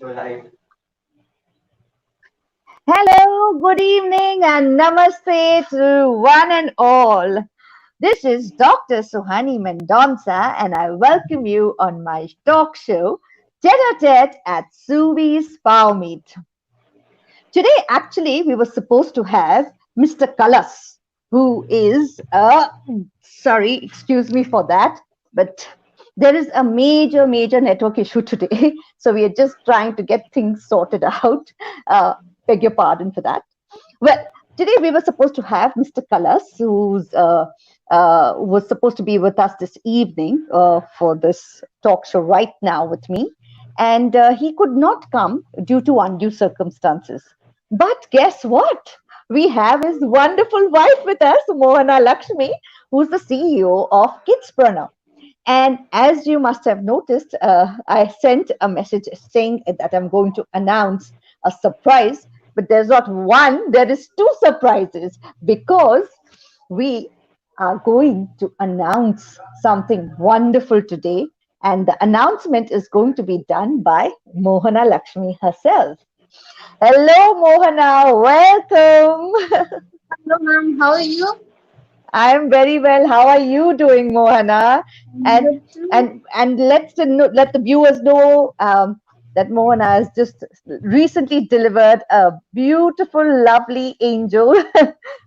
Hello, good evening, and namaste to one and all. This is Dr. Suhani Mendonsa, and I welcome you on my talk show, Tête at Suvi's Power Meet. Today, actually, we were supposed to have Mr. Kalas, who is sorry, excuse me for that, but there is a major network issue today. So we are just trying to get things sorted out. Uh, beg your pardon for that. Well, today we were supposed to have Mr. Kalas, who's was supposed to be with us this evening for this talk show right now with me, and he could not come due to undue circumstances. But guess what? We have his wonderful wife with us, Mohana Lakshmi, who's the CEO of Kidspreneur. And as you must have noticed, I sent a message saying that I'm going to announce a surprise, but there's not one, there is two surprises because we are going to announce something wonderful today. And the announcement is going to be done by Mohana Lakshmi herself. Hello, Mohana. Welcome. Hello, ma'am. How are you? I'm very well. How are you doing, Mohana? I'm And good too. let the viewers know that Mohana has just recently delivered a beautiful, lovely angel,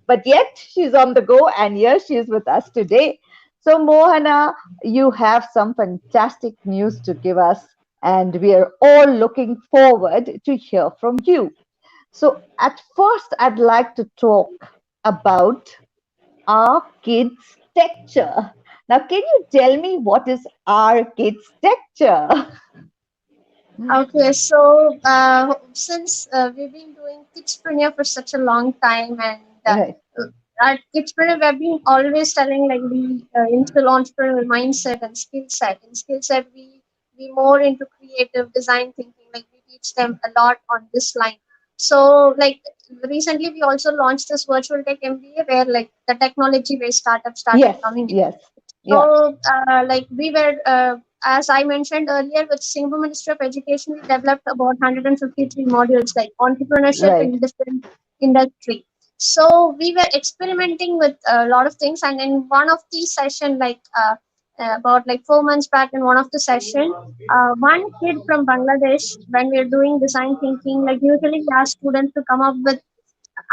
but yet she's on the go, and here she is with us today. So, Mohana, you have some fantastic news to give us, and we are all looking forward to hear from you. So, at first, I'd like to talk about our kids' texture. Now, can you tell me what is our kids' texture? Okay, so since we've been doing Kidspreneur for such a long time, and Right, at Kidspreneur, we've been always telling like we instill entrepreneurial mindset and skill set. In skill set, we more into creative design thinking. Like we teach them a lot on this line. So like recently, we also launched this virtual tech MBA where like the technology based startup started yes, coming in. yes, yeah, So, like we were, as I mentioned earlier, with Singapore Ministry of Education, we developed about 153 modules like entrepreneurship right, in different industry. So we were experimenting with a lot of things, and in one of the session, about like 4 months back, in one of the session, one kid from Bangladesh, when we are doing design thinking, like usually we ask students to come up with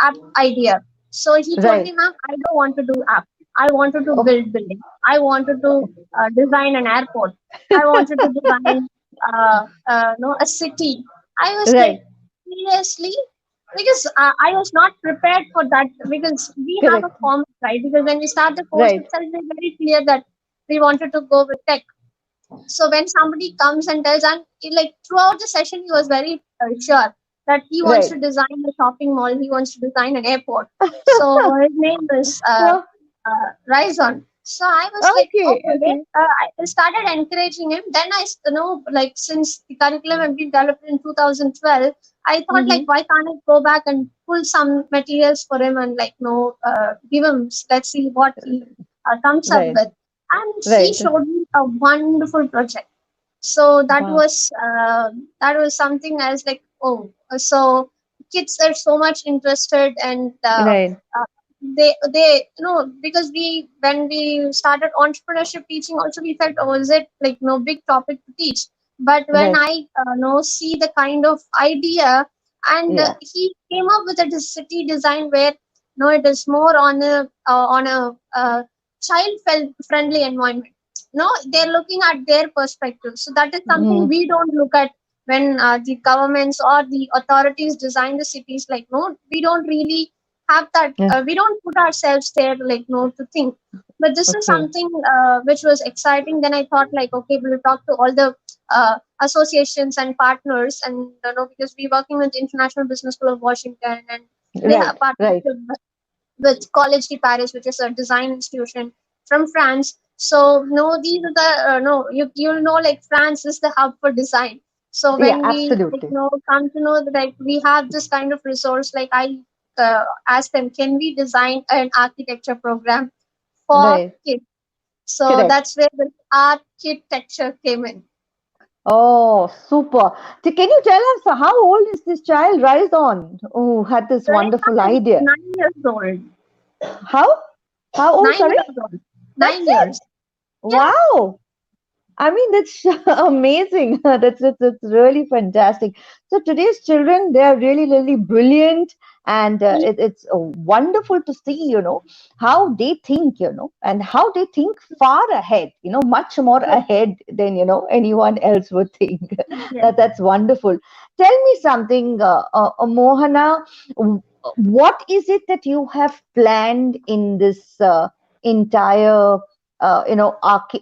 app idea. So he told right, me, ma'am, I don't want to do app. I wanted to oh, build building. I wanted to design an airport. I wanted to design, no, a city. I was like, right, seriously? Because I was not prepared for that because we have a correct, format, right? Because when we start the course right, itself, we're very clear that we wanted to go with tech. So when somebody comes and tells, and like throughout the session, he was very sure that he wants right. to design a shopping mall, he wants to design an airport. So his name is Rizon. So I was like, Okay, okay. okay, I started encouraging him. Then like since the curriculum had been developed in 2012, I thought like, hmm, why can't I go back and pull some materials for him and like, give him. Let's see what he comes up right, with. And he right. showed me a wonderful project. So Wow, that was something I was like, oh, so kids are so much interested, and right, they because we when we started entrepreneurship teaching also, we felt, oh, is it like no big topic to teach? But when right, I see the kind of idea, and yeah, he came up with a city design where no, it is more on a child friendly environment. No, they're looking at their perspective, so that is something mm, we don't look at when the governments or the authorities design the cities. Like no, we don't really have that, yeah, we don't put ourselves there like no to think. But this is okay, something which was exciting. Then I thought like, okay, we'll talk to all the associations and partners, and because we're working with International Business School of Washington, and they have right, right, partnership with College de Paris, which is a design institution from France. So no, these are the no, you'll know like France is the hub for design. So yeah, when we like absolutely, come to know that like we have this kind of resource, like I asked them, can we design an architecture program for right, kids? So correct. that's where the architecture came in. Oh, super. So can you tell us how old is this child, Rise on, who had this wonderful Rehman is idea? 9 years old. How? How old, Nine sorry? years old. That's nine it. years. Yeah. Wow. I mean, that's amazing. That's really fantastic. So today's children, they are really, really brilliant, and it's wonderful to see, how they think, and how they think far ahead, much more Yes. ahead than anyone else would think. Yes. That's wonderful. Tell me something, Mohana. w- What is it that you have planned in this entire,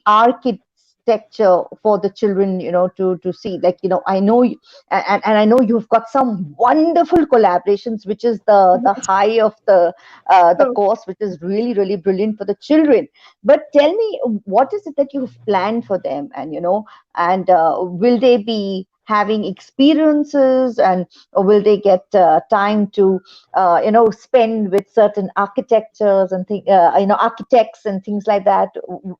architecture for the children, to see, like, I know you, and I know you've got some wonderful collaborations, which is the Yes. high of the True. course, which is really, really brilliant for the children. But tell me, what is it that you've planned for them, and and will they be having experiences, and or will they get time to spend with certain architectures and architects and things like that?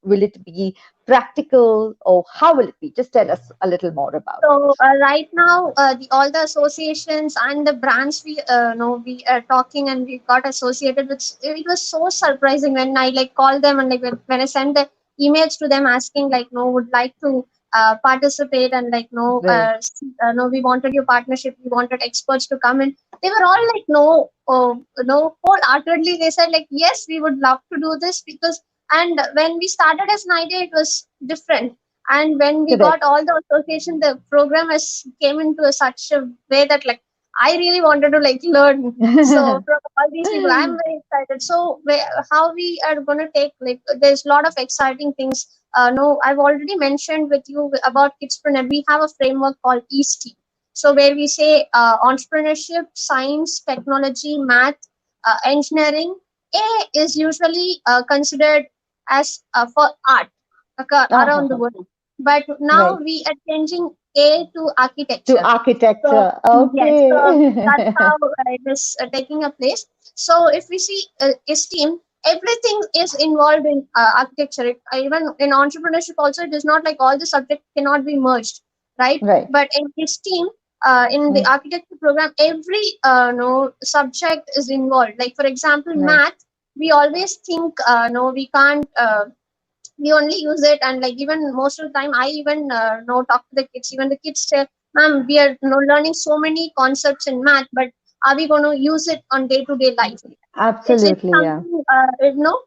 Will it be practical, or how will it be? Just tell us a little more about it. So right now, all the associations and the brands we know we are talking and we got associated with. It was so surprising when I like called them and like when I sent the emails to them asking like no would like to participate and like no Right. no we wanted your partnership, we wanted experts to come in. They were all like no no wholeheartedly they said like yes we would love to do this because and when we started as an idea it was different, and when we got Correct. all the association the program has came into a such a way that like I really wanted to like learn. So from all these people I'm very excited. So how we are going to take like there's a lot of exciting things. No, I've already mentioned with you about kidspreneur. We have a framework called EAST. So where we say entrepreneurship, science, technology, math, engineering. A is usually considered as for art around the Uh-huh. world. But now Right. we are changing A to To architecture. So architecture. yes, so that's Okay. how it is taking a place. So if we see esteem, everything is involved in architecture. Even in entrepreneurship, also it is not like all the subjects cannot be merged, right? Right. But in esteem, in the Mm. architecture program, every no subject is involved. Like for example, Right. math. We always think no, we can't. We only use it and like even most of the time I even know talk to the kids, even the kids say ma'am we are learning so many concepts in math but are we going to use it on day to day life? It's Absolutely. Yeah. something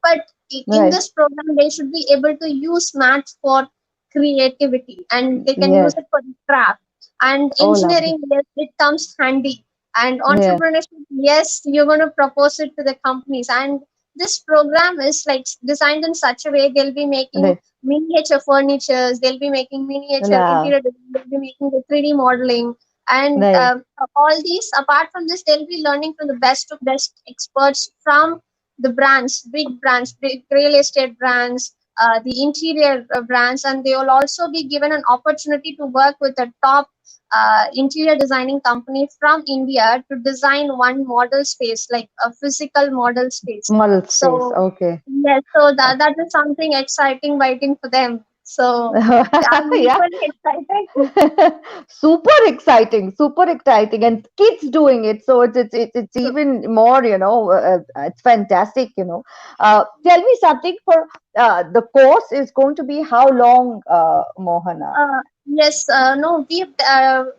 but in Right. this program they should be able to use math for creativity and they can use Yes. it for the craft and Oh, lovely. engineering. Yes, it comes handy, and Yeah. entrepreneurship, yes, you're going to propose it to the companies. And this program is like designed in such a way they'll be making Right. miniature furnitures, they'll be making miniature Love. interior design, they'll be making the 3D modeling, and Right. all these apart from this they'll be learning from the best of best experts from the brands, big real estate brands, the interior brands, and they will also be given an opportunity to work with a top interior designing company from India to design one model space, like a physical model space. Model space. So Okay. yes, so that is something exciting waiting for them. So I'm Yeah. equally excited. Super exciting, super exciting, and kids doing it, so it's even more, it's fantastic. Tell me something, for the course is going to be how long, Mohana? Yes, no, we've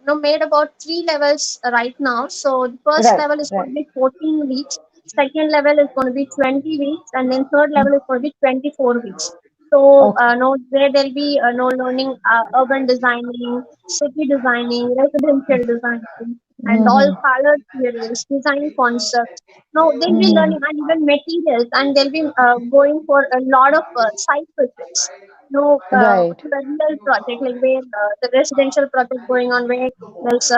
no made about three levels right now. So the first Right, level is going right. to be 14 weeks, second level is going to be 20 weeks, and then third level is going to be 24 weeks. So Okay. no, where there'll be no learning urban designing, city designing, residential designing, and all Mm-hmm. color theories, design concepts. No, they'll be Mm-hmm. learning and even materials, and they'll be going for a lot of site visits, no, Right. to the real project, like where the residential project going on, where there's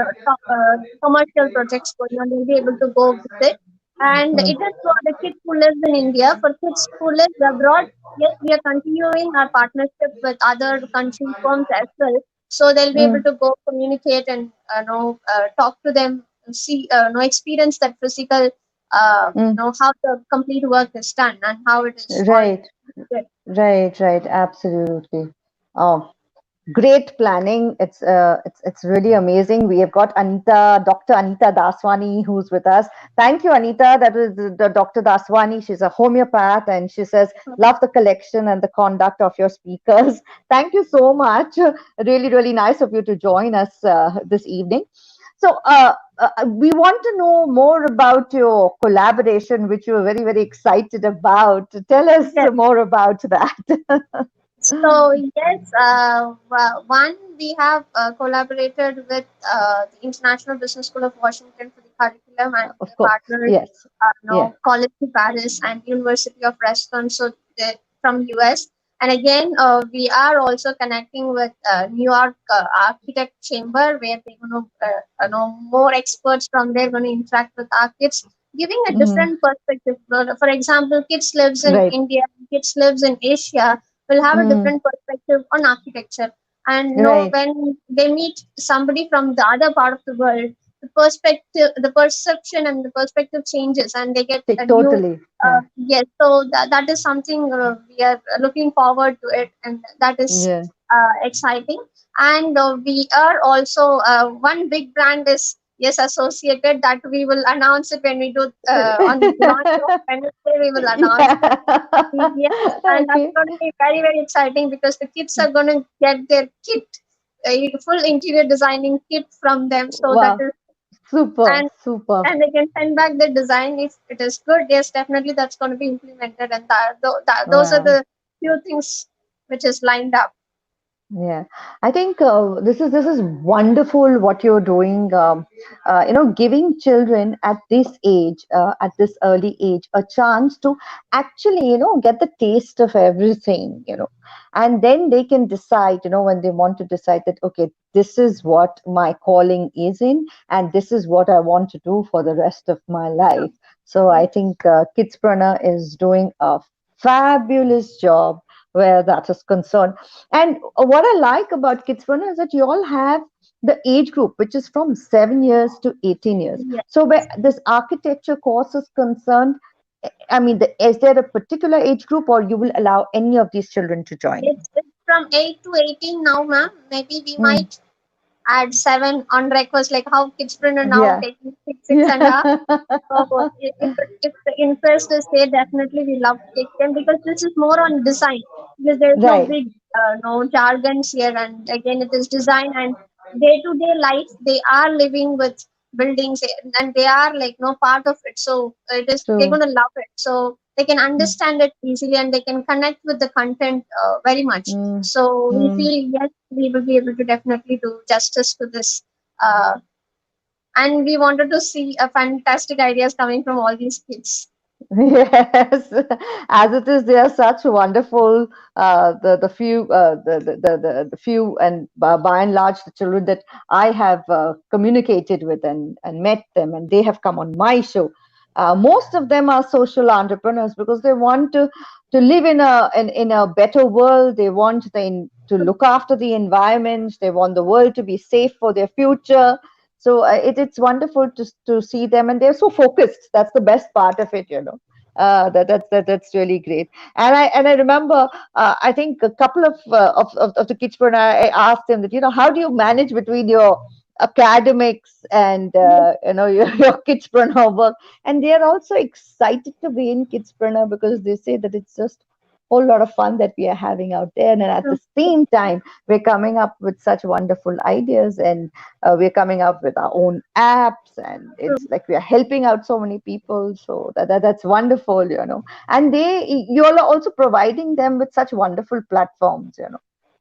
commercial projects going on, they'll be able to go with it. And it is for the kids who live in India. For kids who live abroad, yes, we are continuing our partnership with other country firms as well. So they'll be able Mm. to go communicate and talk to them, see, experience that physical, Mm. how the complete work is done and how it is all. Right. Right, right, absolutely. Oh. Great planning. It's really amazing. We have got Anita, Dr. Anita Daswani, who's with us. Thank you, Anita. That was the Dr. Daswani. She's a homeopath, and she says, "Love the collection and the conduct of your speakers." Thank you so much. Really, really nice of you to join us this evening. So, we want to know more about your collaboration, which you are very, very excited about. Tell us Yes. more about that. So yes, one we have collaborated with the International Business School of Washington for the curriculum, and we Of are course, partnered, yes. Yeah. College of Paris and University of Reston, so from US. And again, we are also connecting with New York Architect Chamber, where they're going to, more experts from there going to interact with our kids, giving a Mhm. different perspective. For example, kids lives in Right. India, kids lives in Asia, will have a Mm. different perspective on architecture. And Right. when they meet somebody from the other part of the world, the perception and the perspective changes, and they get a new. Totally. Yeah. Yes, so that is something we are looking forward to it, and that is Yeah. exciting. And we are also one big brand is yes associated, that we will announce it when we do on the launch of Wednesday. We will announce that. Yeah. Yes, and that's Okay. going to be very, very exciting because the kids are going to get their kit, a full interior designing kit from them. So that Wow. is, Super. and Super. they can send back the design if it is good. Yes, definitely that's going to be implemented, and those are Wow. the few things which is lined up. Yeah, I think this is wonderful what you're doing. Giving children at this age, at this early age, a chance to actually, get the taste of everything, and then they can decide, when they want to decide that, okay, this is what my calling is in, and this is what I want to do for the rest of my life. So I think Kidspreneur is doing a fabulous job where that is concerned. And what I like about Kidsfun is that you all have the age group, which is from 7 years to 18 years. Yes. So where this architecture course is concerned, I mean, is there a particular age group, or you will allow any of these children to join in? It's from 8 to 18 now, ma'am. Maybe we Hmm. might add 7 on request, like how Kidsprint are now Yeah. taking six and a Yeah. half. So if the interest is there, definitely we love to take them, because this is more on design. Because there is no Right. big no jargons here, and again it is design and day to day life. They are living with buildings, and they are like no part of it. So it is they're True. going to love it. So they can understand it easily, and they can connect with the content very much. Mm. So we Mm. feel yes, we will be able to definitely do justice to this. Uh, and we wanted to see a fantastic ideas coming from all these kids. Yes, as it is, they are such wonderful. The few the few and by and large the children that I have communicated with and met them, and they have come on my show. Most of them are social entrepreneurs because they want to live in a better world. They want to look after the environment. They want the world to be safe for their future. So it's wonderful to see them, and they're so focused. That's the best part of it. That's really great. And I remember, I think a couple of the kids when I asked them that, how do you manage between your academics and your kidspreneur work, and they are also excited to be in kidspreneur because they say that it's just whole lot of fun that we are having out there, and at the same time we're coming up with such wonderful ideas, and we're coming up with our own apps, and it's like we are helping out so many people. So that's wonderful. And you all are also providing them with such wonderful platforms.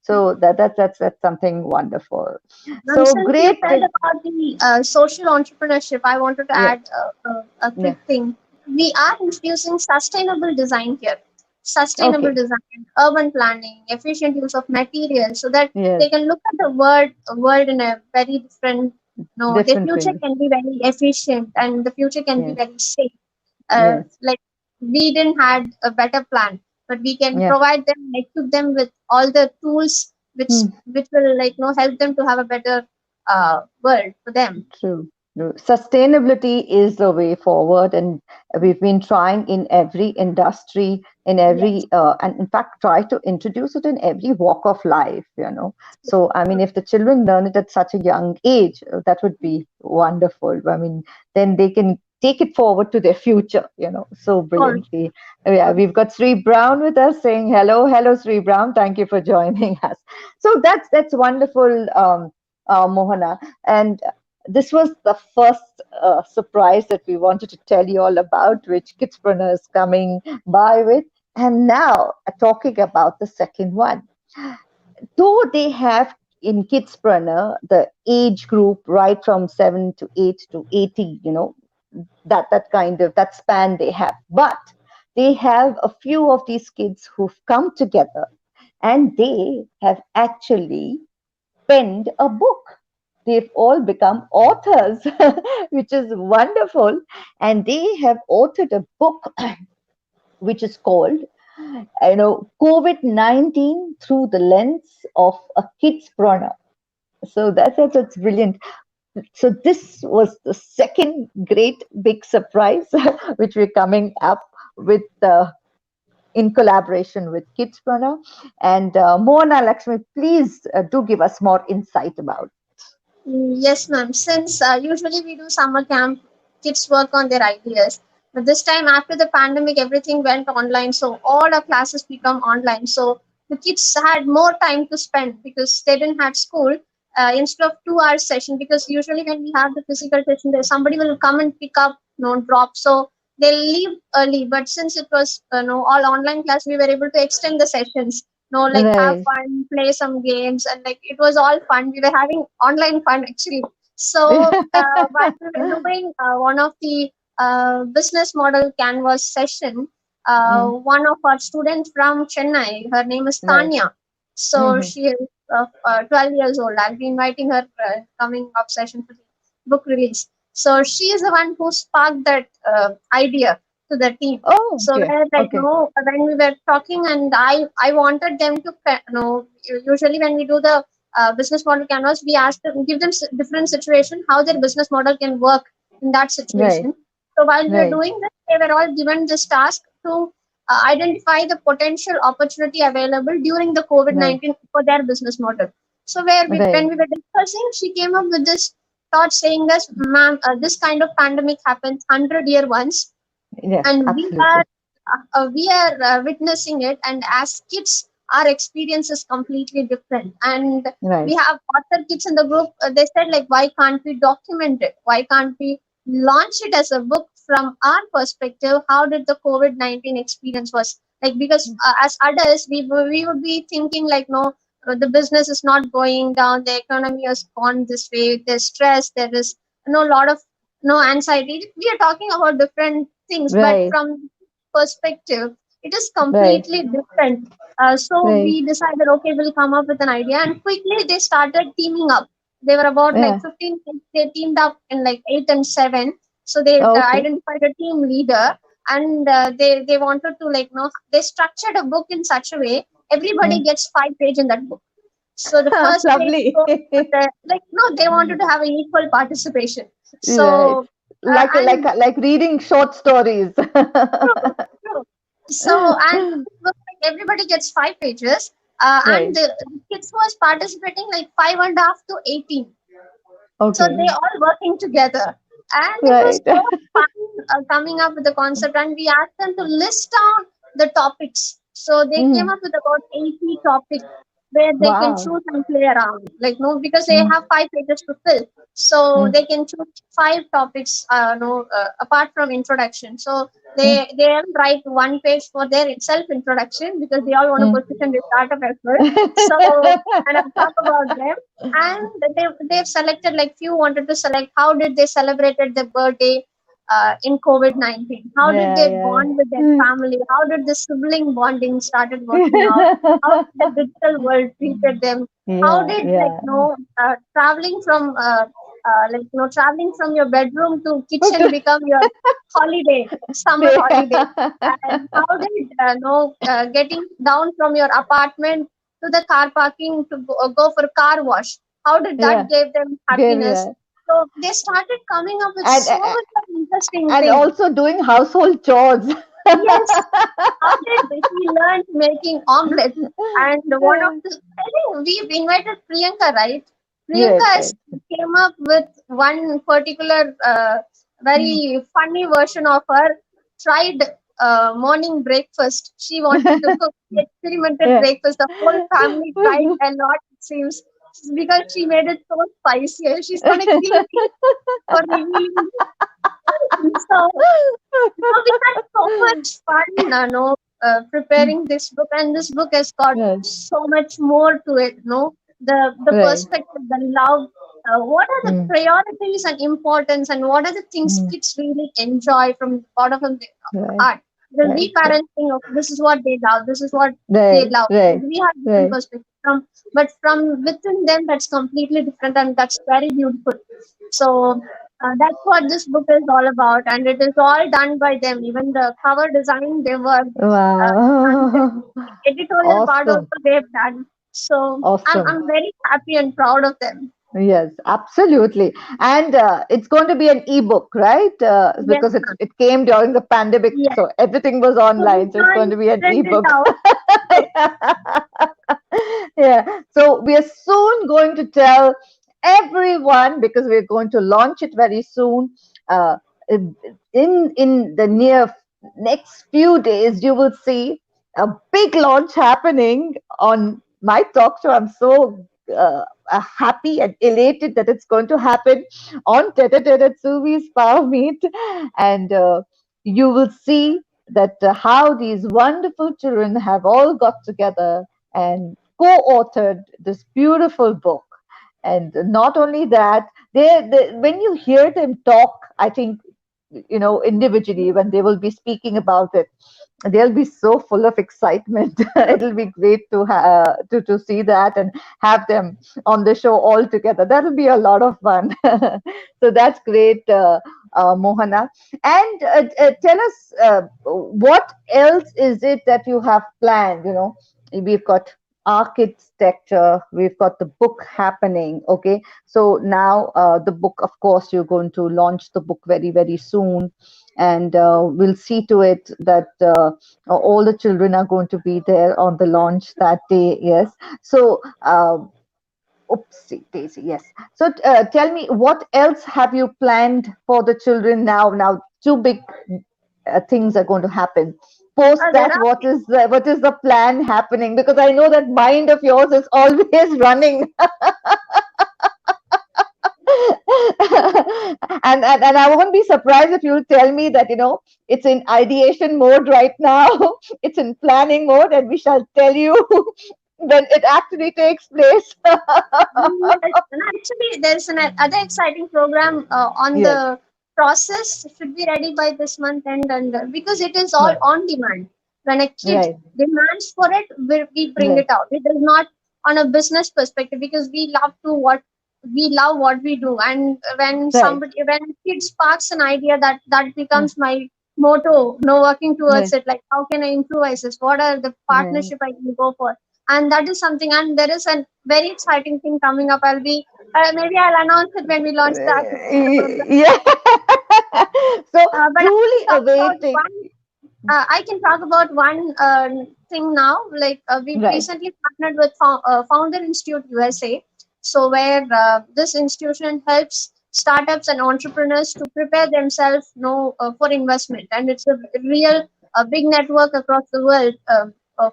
So that's something wonderful. And So since you great. said about the social entrepreneurship, I wanted to Yeah. add a Yeah. quick thing. We are introducing sustainable design here. Sustainable Okay. design, urban planning, efficient use of materials, so that Yes. they can look at the world in a very different. No, the Different future way. can be very efficient, and the future can be Yes. very safe. Yes. Like we didn't had a better plan, but we can Yeah. provide them, equip them with all the tools which Hmm. will help them to have a better world for them. True. Sustainability is the way forward, and we've been trying in every industry, in Yes, every and in fact try to introduce it in every walk of life, so I mean, if the children learn it at such a young age, that would be wonderful. I mean, then they can take it forward to their future, so for brilliantly. Yeah, sure. we've got Sri Brown with us saying hello Sri Brown, thank you for joining us. So that's wonderful, Mohana. And this was the first surprise that we wanted to tell you all about, which Kidspreneur is coming by with. And now, talking about the second one. Though they have in Kidspreneur the age group right from 7 to 8 to 80, that kind of that span they have. But they have a few of these kids who've come together and they have actually penned a book. They've all become authors, which is wonderful. And they have authored a book which is called, COVID-19 through the lens of a kid's pranner. So that's brilliant. So this was the second great big surprise, which we're coming up with in collaboration with Kidspreneur. And Mona Lakshmi, please do give us more insight about. Yes, ma'am. Since usually we do summer camp, kids work on their ideas. But this time, after the pandemic, everything went online. So all our classes become online. So the kids had more time to spend because they didn't have school. Instead of 2 hours session, because usually when we have the physical session, there somebody will come and pick up, drop. So they'll leave early. But since it was all online class, we were able to extend the sessions, like have Right. fun, play some games, and like it was all fun. We were having online fun actually. So while we were doing one of the business model canvas session, Mm, one of our students from Chennai, her name is right. Tanya. So Hmm. she is 12 years old. I'll be inviting her coming up session for the book release. So she is the one who sparked that idea to the team. Oh, So okay. where like Okay. when we were talking, and I wanted them to usually when we do the business model canvas, we ask them, give them different situation how their business model can work in that Right. situation. So while we were Right. doing this, they were all given this task to identify the potential opportunity available during the COVID Right. 19 for their business model. So where when Right. we were discussing, she came up with this thought saying that, ma'am, this kind of pandemic happens 100 year once, Yeah, and absolutely. we are witnessing it, and as kids our experience is completely different. And we Right. have other kids in the group, they said like, why can't we document it, why can't we launch it as a book from our perspective, how did the COVID-19 experience was like, because as adults we would be thinking like, no, the business is not going down, the economy has gone this way, there's stress, there is a lot of no anxiety, we are talking about different things, but Right. from perspective it is Right. completely different. So Right. we decided, okay, we'll come up with an idea, and quickly they started teaming up. They were about like Yeah. 15 kids. They teamed up in like 8 and 7. So they Okay. identified a team leader, and they wanted to like, they structured a book in such a way everybody Mm. gets 5 pages in that book. So the first page Lovely. goes with the, like, no, they wanted to have an equal participation. Right. So Like and like reading short stories. true, true. So, and it was like everybody gets 5 pages, and Right. the kids was participating like 5.5 to 18. So they Okay. all working together, and it was Right. so fun coming up with the concept. And we asked them to list down the topics. So they came Mm. up with about 80 topics where they can Wow. choose and play around. Like, no, because they Mm. have 5 pages to fill, so Mm. they can choose 5 topics. No, apart from introduction. So Mm. they all write 1 page for their self introduction because they all want to Mm. position their startup as well. So, and I'll talk about them. And they've selected, like, few wanted to select how did they celebrated their birthday in COVID-19, how did Yeah, they yeah. bond with their Mm. family, how did the sibling bonding started working out, how did the digital world treated them, how Yeah, did, like, yeah. traveling from traveling from your bedroom to kitchen become your holiday, summer holiday. And how did getting down from your apartment to the car parking to go for car wash, how did that Yeah. give them Give happiness? yeah. So they started coming up with and so much of interesting and things. also doing household chores. Yes, how did he learn making omelette? And one of the, I think we've invited Priyanka, right? Priyanka Right, has right. came up with one particular Mm. very funny version of her tried morning breakfast. She wanted to cook experimental Yeah. breakfast. The whole family tried a lot, it seems, because she made it so spicy. She's going to kill me for revealing. So we had so much fun, preparing this book, and this book has got Yes, so much more to it. No, the right. perspective, the love. What are the Mm, priorities and importance, and what are the things mm, kids really enjoy from the bottom of their right, heart? The right, right, reparenting of this is what they love. This is what they right, love. right, We have different right. perspectives from, but from within them, that's completely different, and that's very beautiful. So that's what this book is all about, and it is all done by them. Even the cover design, they were, and the Wow. editorial part also Awesome. they've done. So Awesome. I'm very happy and proud of them. Yes, absolutely. And it's going to be an ebook, right? Yes, Because ma'am. it came during the pandemic, Yes. so everything was So we online. So it's going can't to be an print it ebook. out. Yeah. So we are soon going to tell everyone because we're going to launch it very soon. Uh, in the next few days, you will see a big launch happening on my talk show. I'm so happy and elated that it's going to happen on Tête at Suvi's Power Meet, and you will see that how these wonderful children have all got together and co-authored this beautiful book. And not only that, when you hear them talk, I think, individually, when they will be speaking about it, they'll be so full of excitement. It'll be great to see that and have them on the show all together. That'll be a lot of fun. So that's great, Mohana. And tell us, what else is it that you have planned? We've got architecture, we've got the book happening. Okay, so now the book, of course, you're going to launch the book very, very soon, and we'll see to it that all the children are going to be there on the launch that day. Yes. So, oopsie daisy. Yes. So, tell me, what else have you planned for the children now? Now, two big things are going to happen. Post There that, are what is the plan happening? Because I know that mind of yours is always running. And I won't be surprised if you tell me that it's in ideation mode right now. It's in planning mode, and we shall tell you when it actually takes place. yes, and actually there's an other exciting program on Yes, the process should be ready by this month end, and because it is all right, on demand. When a kid right, demands for it, we bring right, it out. It is not on a business perspective because we love what we do, and right, when kid sparks an idea, that right, becomes my motto. No, working towards right, it. Like how can I improvise this? What are the right. partnership I can go for? And that is something. And there is a very exciting thing coming up. Maybe I'll announce it when we launch the architecture program. Yeah. So But I truly can talk about awaiting. one. I can talk about one thing now. Like we've Right, recently partnered with Founder Institute USA, so where this institution helps startups and entrepreneurs to prepare themselves, for investment, and it's a real big network across the world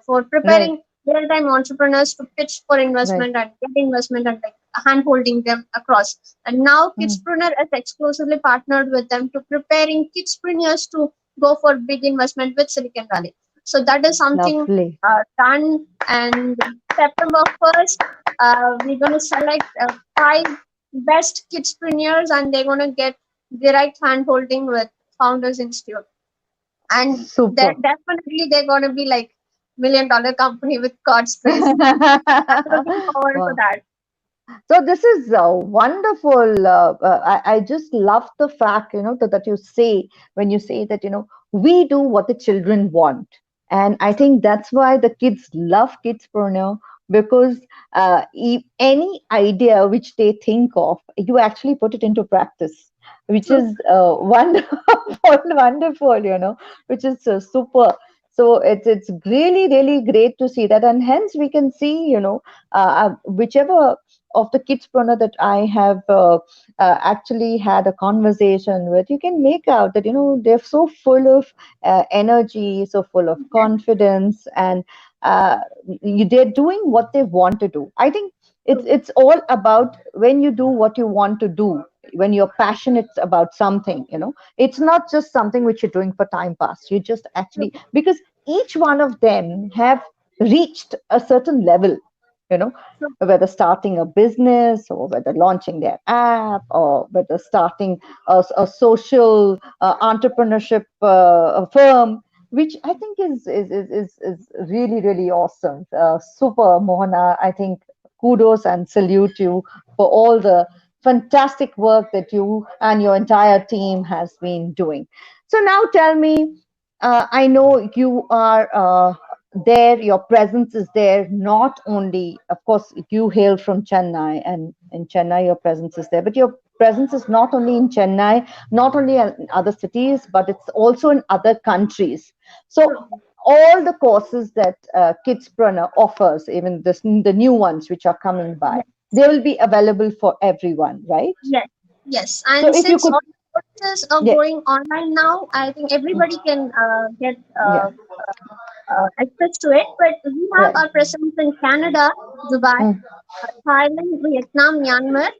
for right, preparing real-time entrepreneurs to pitch for right. investment and get investment and like hand holding them across. And now Mm, Kidspreneur is exclusively partnered with them to preparing kidspreneurs to go for big investment with Silicon Valley. So that is something lovely. done. And September 1st, we're going to select five best kidspreneurs, and they're going to get direct hand holding with Founders Institute. And Super. they're going to be like $1 million company with God's grace. I'm looking forward for Wow. that. So this is wonderful. I just love the fact, that you say, when you say that, we do what the children want. And I think that's why the kids love Kidspreneur. because any idea which they think of, you actually put it into practice, which True. is wonderful, wonderful, which is super. So it's really really great to see that, and hence we can see, whichever of the kids pronouns that I have actually had a conversation with, you can make out that they're so full of energy, so full of confidence, and they're doing what they want to do. I think it's True. it's all about when you do what you want to do, when you're passionate about something. It's not just something which you're doing for time pass. You just True. actually, because each one of them have reached a certain level, you know True. whether starting a business, or whether launching their app, or whether starting a social entrepreneurship firm, which I think is really really awesome. Super, Mohana. I think kudos and salute you for all the fantastic work that you and your entire team has been doing. So now tell me, I know you are there, your presence is there, not only, of course, you hail from Chennai, and in Chennai, your presence is there, but your presence is not only in Chennai, not only in other cities, but it's also in other countries. So, True. all the courses that Kidspreneur offers, even the new ones which are coming by, Yes. they will be available for everyone, right? Yes. Yes. So, And if you since could, all the courses are yeah, going online now, I think everybody can get yeah, access to it. But we have right. our presence in Canada, Dubai, Mm. Thailand, Vietnam, Myanmar,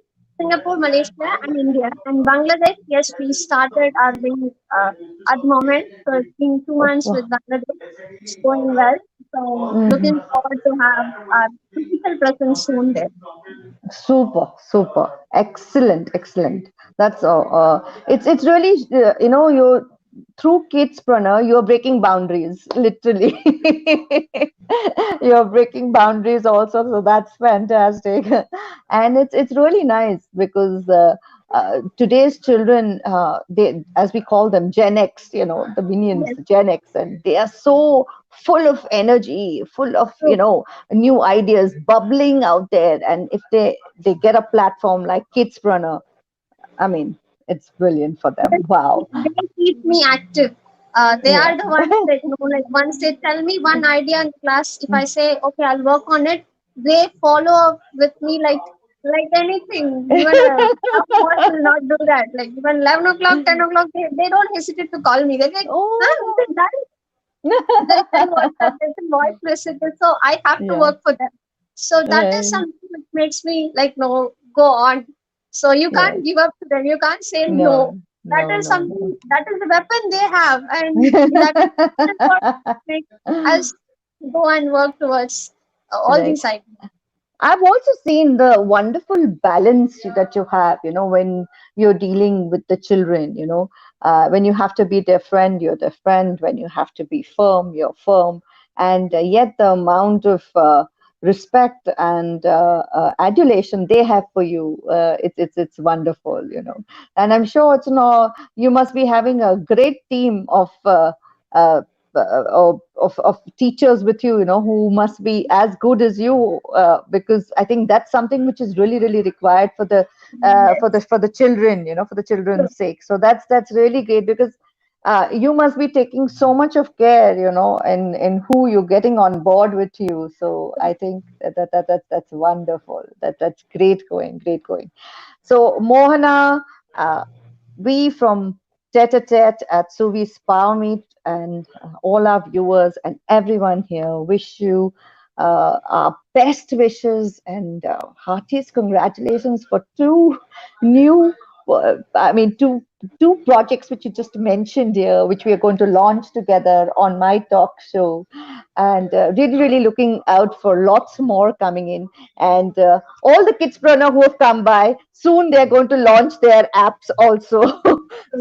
Singapore, Malaysia, and India. And Bangladesh, yes, we started our wing at the moment. So it's been 2 months with Bangladesh. It's going well. So Mhm. looking forward to have our physical presence soon there. Super, super, excellent, excellent. That's all. It's really, you through Kidspreneur, you're breaking boundaries, literally. You're breaking boundaries also, so that's fantastic. And it's really nice because today's children, they, as we call them, Gen X, the minions, Yes, Gen X, and they are so full of energy, full of true. new ideas bubbling out there. And if they get a platform like Kidspreneur, I mean, it's brilliant for them. Wow. They keep me active. They Yeah. are the ones that know, like, once they tell me one idea in class, if I say, okay, I'll work on it, they follow up with me like anything. Even a staff boss will not do that. Like, even 11 o'clock, 10 o'clock, they don't hesitate to call me. They're like, huh, is Oh. it done? They send WhatsApp, they send voice messages. So I have to Yeah. work for them. So that is Right. something which makes me like, no, go on. So you Right. can't give up to them. You can't say no. No. That No. is No. No. something, that is the weapon they have. And that is what makes us go and work towards all Right. these ideas. I've also seen the wonderful balance that you have, when you're dealing with the children, when you have to be their friend, you're their friend. When you have to be firm, you're firm. And yet the amount of respect and adulation they have for you, it's wonderful, And I'm sure you must be having a great team uh, of teachers with you, who must be as good as you, because I think that's something which is really really required for the Yes. for the children, for the True. children's sake. So that's really great, because you must be taking so much of care, in who you're getting on board with you. So I think that's wonderful. That's great going. So Mohana, uh, we from Tête at Suvi's Power Meet, and all our viewers and everyone here wish you our best wishes and heartiest congratulations for new, I mean, two projects which you just mentioned here, which we are going to launch together on my talk show, and really, really looking out for lots more coming in. And all the kidspreneur who have come by, soon they're going to launch their apps also.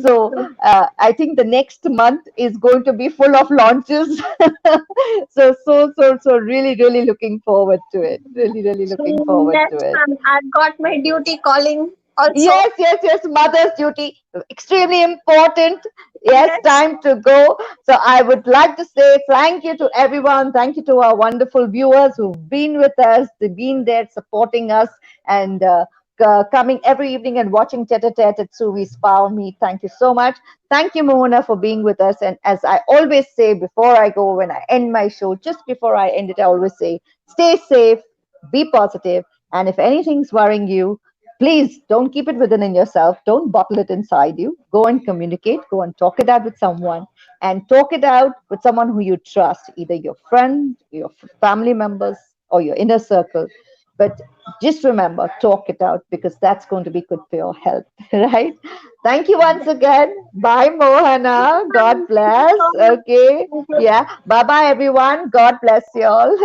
So True. I think the next month is going to be full of launches. So really, really looking forward to it. Really, really So looking forward yes, to it. I've got my duty calling also. Yes, yes, yes. Mother's duty, extremely important. Yes, Yes. time to go. So I would like to say thank you to everyone. Thank you to our wonderful viewers who've been with us, they've been there supporting us and coming every evening and watching Tête à Tête at Suvi's Power Me. Thank you so much. Thank you, Mona, for being with us. And as I always say before I go, when I end my show, just before I end it, I always say, stay safe, be positive, and if anything's worrying you, please don't keep it within in yourself. Don't bottle it inside you. Go and communicate. Go and talk it out with someone, and talk it out with someone who you trust, either your friend, your family members, or your inner circle. But just remember, talk it out because that's going to be good for your health, right? Thank you once again. Bye, Mohana. God Thank you bless. so much. Okay. Thank you. Yeah. Bye bye, everyone. God bless you all.